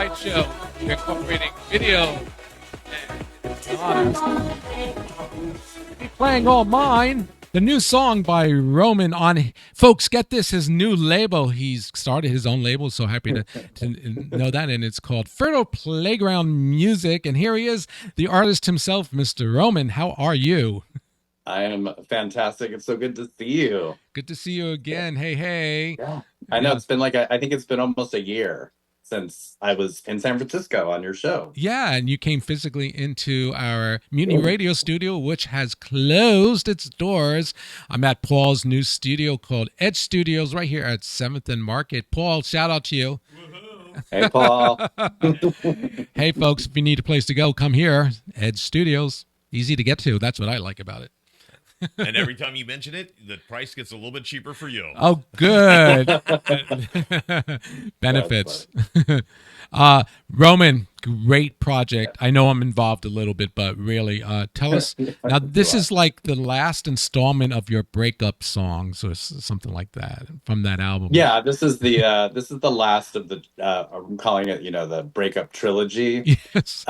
Light Show. We're incorporating video and be playing all mine. The new song by Roman on, folks, get this, his new label. He's started his own label, so happy to know that, and it's called Fertile Playground Music. And here he is, the artist himself, Mr. Roman. How are you? I am fantastic. It's so good to see you. Good to see you again. Hey, hey. Yeah. I know Yeah. it's been I think it's been almost a year since I was in San Francisco on your show. Yeah, and you came physically into our Mutiny Radio studio, which has closed its doors. I'm at Paul's new studio called Edge Studios right here at 7th and Market. Paul, shout out to you. Hey, Paul. Hey, folks, if you need a place to go, come here. Edge Studios. Easy to get to. That's what I like about it. And every time you mention it, the price gets a little bit cheaper for you. Oh, good. Benefits. Roman, great project. I know I'm involved a little bit, but really, tell us. Now, this is like the last installment of your breakup songs or something like that from that album. Yeah, this is the last of the I'm calling it, the breakup trilogy. Yes.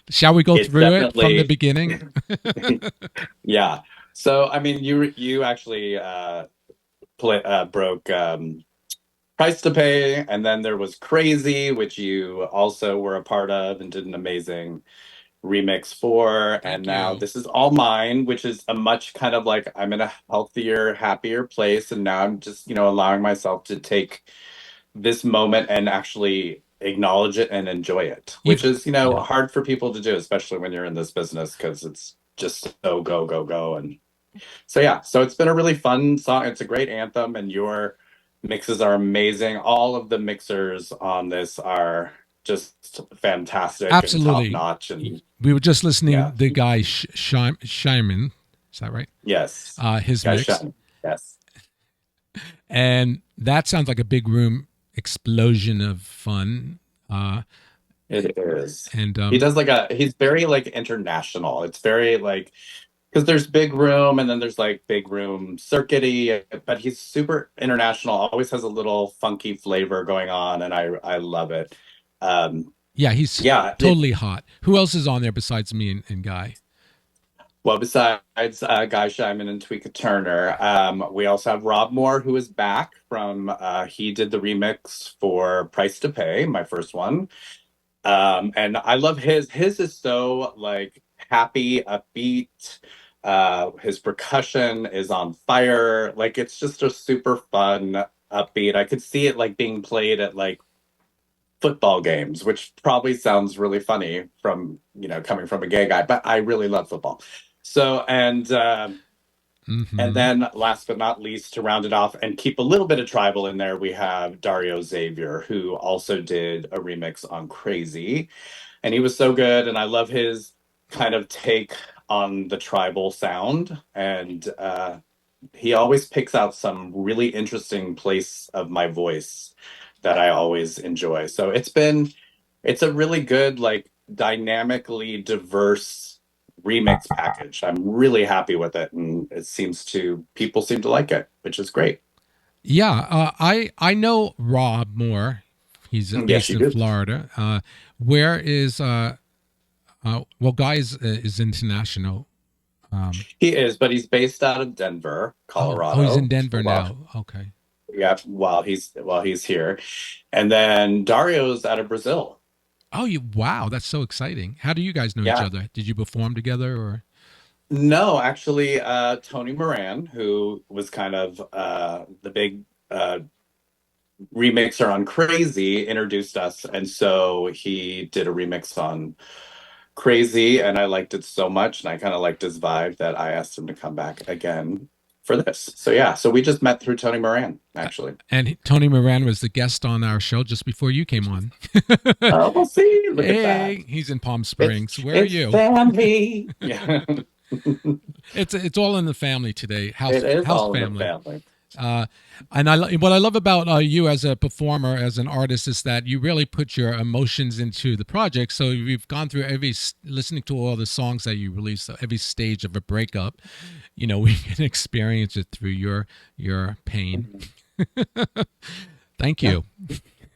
Shall we go through it from the beginning? Yeah. So, I mean, you actually broke Price to Pay, and then there was Crazy, which you also were a part of and did an amazing remix for. And now this is All Mine, which is a much kind of like I'm in a healthier, happier place. And now I'm just, allowing myself to take this moment and actually acknowledge it and enjoy it, which is, hard for people to do, especially when you're in this business, because it's just so go, go, go. And so, yeah, so it's been a really fun song. It's a great anthem, and your mixes are amazing. All of the mixers on this are just fantastic. Absolutely. And top notch. And we were just listening to the guy Shyman. Is that right? Yes. His mix. Shyman. Yes. And that sounds like a big room explosion of fun. It is. And he does he's very international. It's very because there's big room and then there's big room circuity, but he's super international, always has a little funky flavor going on, and I love it. He's totally hot. Who else is on there besides me and Guy? Well, besides Guy Shyman and Tweeka Turner, we also have Rob Moore, who is back from, he did the remix for Price to Pay, my first one. And I love his is so happy, upbeat. His percussion is on fire. It's just a super fun, upbeat. I could see it being played at football games, which probably sounds really funny from, coming from a gay guy, but I really love football. So, and then last but not least, to round it off and keep a little bit of tribal in there, we have Dario Xavier, who also did a remix on Crazy. And he was so good. And I love his kind of take on the tribal sound. And he always picks out some really interesting place of my voice that I always enjoy. So it's a really good, dynamically diverse remix package. I'm really happy with it, and people seem to like it, which is great. Yeah, I know Rob Moore. He's based in Florida. Where is Guy is international. He is, but he's based out of Denver, Colorado. Oh, he's in Denver now. Okay. Yeah, while he's here, and then Dario's out of Brazil. Oh, wow, that's so exciting. How do you guys know each other? Did you perform together or? No, actually, Tony Moran, who was kind of the big remixer on Crazy, introduced us, and so he did a remix on Crazy, and I liked it so much, and I kind of liked his vibe that I asked him to come back again for this. So we just met through Tony Moran, actually. And Tony Moran was the guest on our show just before you came on. Oh, we'll see. Look at that. He's in Palm Springs. Where are you? Family. Yeah. It's all in the family today. It is all in the family. And what I love about you as a performer, as an artist, is that you really put your emotions into the project. So we've gone through listening to all the songs that you release, every stage of a breakup. We can experience it through your pain. Thank you.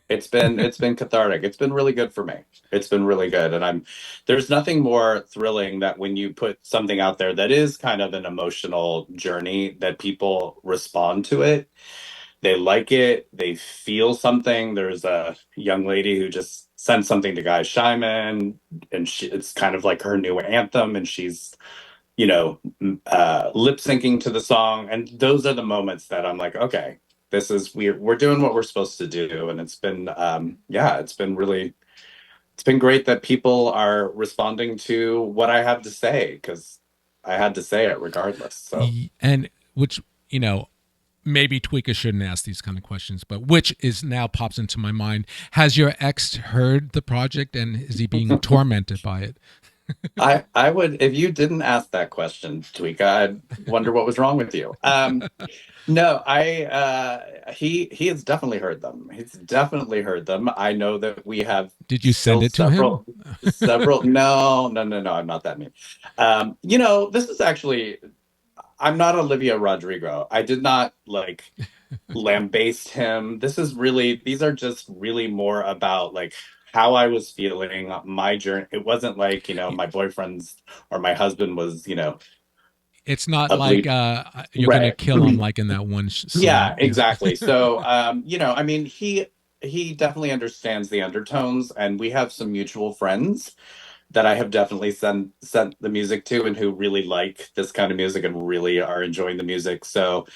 It's been cathartic. It's been really good for me. It's been really good. And there's nothing more thrilling that when you put something out there that is kind of an emotional journey, that people respond to it. They like it, they feel something. There's a young lady who just sent something to Guy Shyman, and it's kind of like her new anthem, and she's, lip syncing to the song. And those are the moments that I'm like, okay, this is we're doing what we're supposed to do. And it's been it's been great that people are responding to what I have to say, because I had to say it regardless. So And which, maybe Tweeka shouldn't ask these kind of questions, but which is now pops into my mind. Has your ex heard the project, and is he being tormented by it? I would, if you didn't ask that question, Tweeka, I'd wonder what was wrong with you. No, he has definitely heard them. He's definitely heard them. I know that we have Did you send still it to him? several. No, no, no, no. I'm not that mean. This is actually. I'm not Olivia Rodrigo. I did not like lambaste him. These are just really more about like how I was feeling, my journey. It wasn't like, my boyfriend's or my husband was, It's not a like bleed. you're gonna Right. kill him like in that one Yeah, song. Yeah. exactly. So, I mean, he definitely understands the undertones, and we have some mutual friends that I have definitely sent the music to, and who really like this kind of music and really are enjoying the music. So,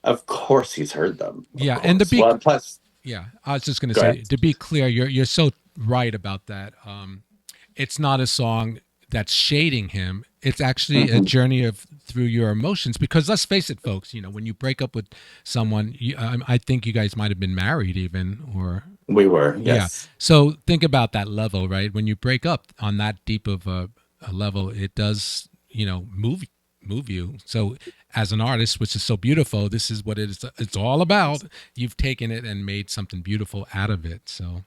of course, he's heard them. Of Yeah, and to course. be Well, plus, yeah, I was just gonna go ahead. say, to be clear, you're so right about that. It's not a song that's shading him. It's actually a Mhm. journey of through your emotions. Because let's face it, folks. When you break up with someone, I think you guys might have been married even, or We were, yeah. yes. So think about that level, right? When you break up on that deep of a level, it does, move you. So as an artist, which is so beautiful, this is what it's all about. You've taken it and made something beautiful out of it. So,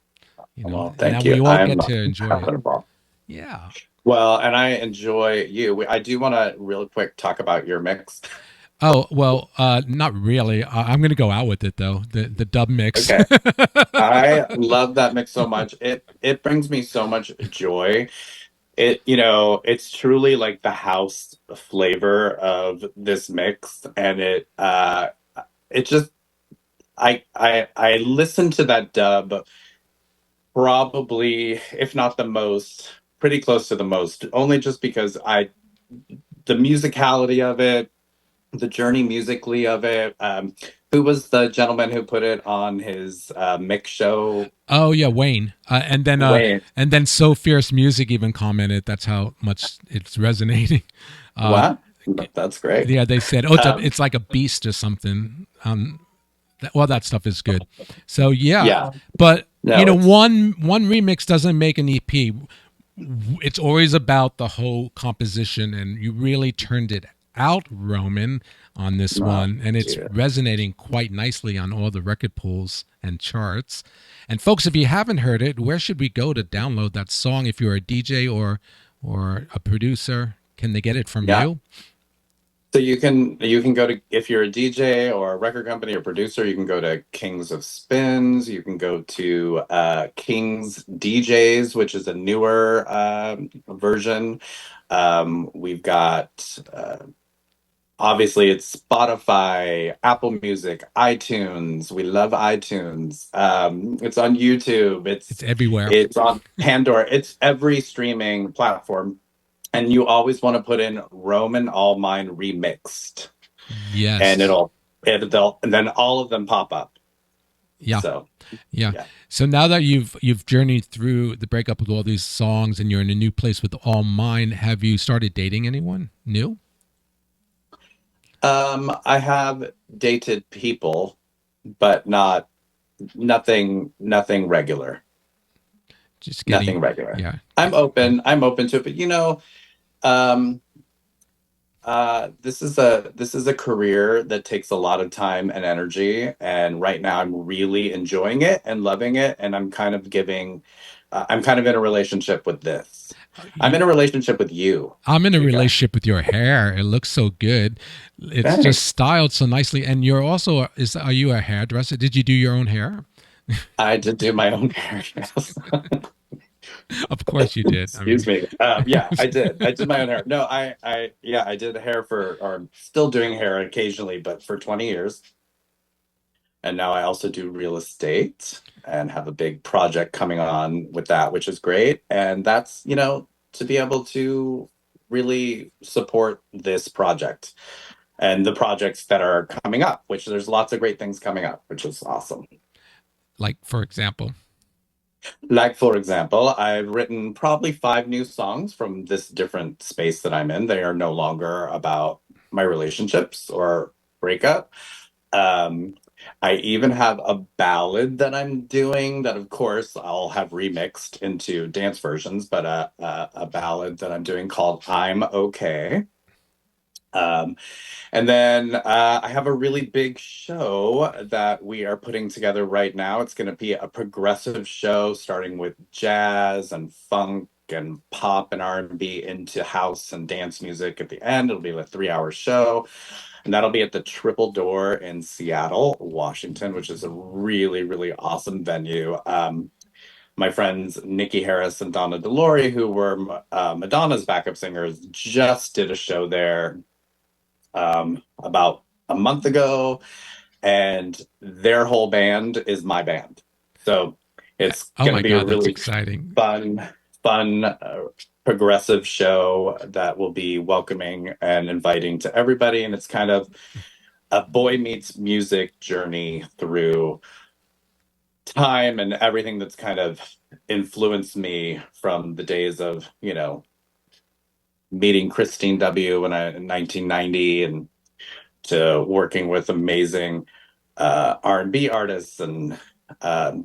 Well, now thank we you. all I'm get to enjoy it. having a ball. Yeah. Well, and I enjoy you. I do want to real quick talk about your mix. Oh, well, not really. I'm going to go out with it though. The dub mix. Okay. I love that mix so much. It brings me so much joy. It's truly like the house flavor of this mix, and it just I listen to that dub probably, if not the most, pretty close to the most, only just because the musicality of it, the journey musically of it. Who was the gentleman who put it on his mix show? Oh yeah, Wayne. Wayne. And then So Fierce Music even commented that's how much it's resonating. Uh, What? That's great. yeah, they said, "Oh, Um, it's like a beast or something." Well, that stuff is good. So yeah, yeah. but No, it's one remix doesn't make an EP. It's always about the whole composition, and you really turned it out, Roman, on this not. one, and it's resonating quite nicely on all the record pools and charts. And folks, if you haven't heard it, where should we go to download that song? If you're a DJ or a producer, can they get it from Yeah. you? So you can go to, if you're a DJ or a record company or producer, you can go to Kings of Spins. You can go to Kings DJs, which is a newer version. We've got obviously it's Spotify, Apple Music, iTunes. We love iTunes. It's on YouTube. It's everywhere. It's on Pandora. It's every streaming platform. And you always want to put in Roman All Mine Remixed, and Yes. and then all of them pop up. Yeah. So Yeah. yeah. So now that you've journeyed through the breakup with all these songs and you're in a new place with All Mine, have you started dating anyone new? I have dated people, but nothing regular. Just getting, Nothing regular. yeah. I'm open to it, but um this is a career that takes a lot of time and energy, and right now I'm really enjoying it and loving it, and I'm kind of in a relationship with this. I'm in a relationship with you, I'm in a Chica. relationship with your hair. It looks so good. It's just Thanks. styled so nicely. And you're also, are you a hairdresser? Did you do your own hair? I did do my own hair. Yes. Of course you did. Excuse me. Yeah, I did. I did my own hair. No, yeah, I did hair or still doing hair occasionally, but for 20 years. And now I also do real estate and have a big project coming on with that, which is great. And that's, to be able to really support this project and the projects that are coming up, which there's lots of great things coming up, which is awesome. Like, for example. Like, for example, I've written probably 5 new songs from this different space that I'm in. They are no longer about my relationships or breakup. I even have a ballad that I'm doing that, of course, I'll have remixed into dance versions, but a ballad that I'm doing called I'm Okay. And then I have a really big show that we are putting together right now. It's going to be a progressive show starting with jazz and funk and pop and R&B into house and dance music at the end. It'll be a 3-hour show. And that'll be at the Triple Door in Seattle, Washington, which is a really, really awesome venue. My friends Nikki Harris and Donna DeLore, who were Madonna's backup singers, just did a show there about a month ago, and their whole band is my band. So it's going to be a really exciting, fun, progressive show that will be welcoming and inviting to everybody. And it's kind of a boy meets music journey through time and everything that's kind of influenced me from the days of, meeting Christine W. in 1990 and to working with amazing R&B artists. And so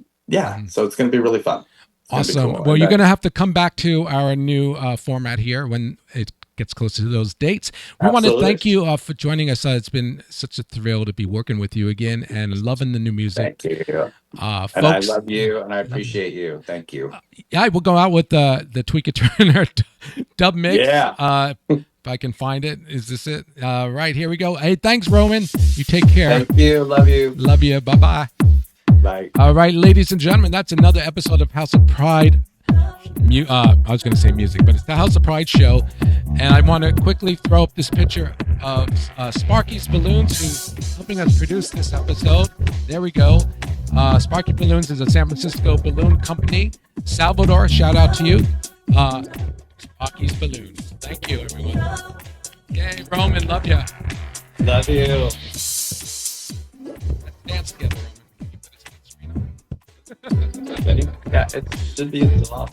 it's going to be really fun. Awesome. Cool. Well, you're going to have to come back to our new format here when it gets closer to those dates. We want to thank you for joining us. It's been such a thrill to be working with you again and loving the new music. Thank you. And folks, I love you and I appreciate you. Thank you. Yeah, we'll go out with the Tweaker Turner dub mix. Yeah. If I can find it. Is this it? Right, here we go. Hey, thanks, Roman. You take care. Thank you. Love you. Love you. Bye-bye. Bye. All right, ladies and gentlemen, that's another episode of House of Pride. I was going to say music, but it's the House of Pride show. And I want to quickly throw up this picture of Sparky's Balloons, who's helping us produce this episode. There we go. Sparky Balloons is a San Francisco balloon company. Salvador, shout out to you. Sparky's Balloons. Thank you, everyone. Yay, Roman, love you. Love you. Let's dance together, Roman. Yeah, it should be in July.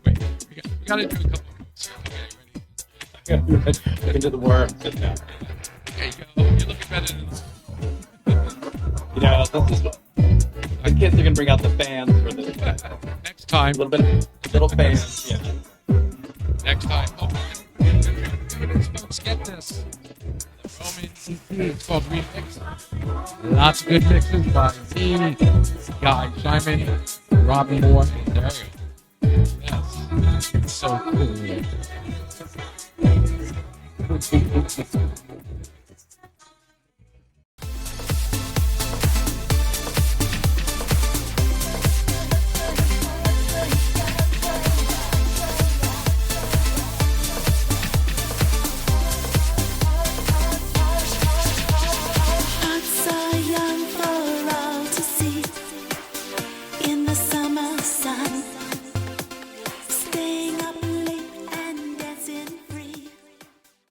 Wait, we got to do a couple of moves. Okay, ready? We can do the worm. Sit down. There you go. You're looking better than this. This is what the kids are going to bring out the fans for this. Next time. Little fans. Yeah. Next time. Oh, folks, get this. The Roman EP. It's called Remix. Lots of good mixes by me, Guy Simon, Robbie Moore, and Dario. Yes. It's so cool.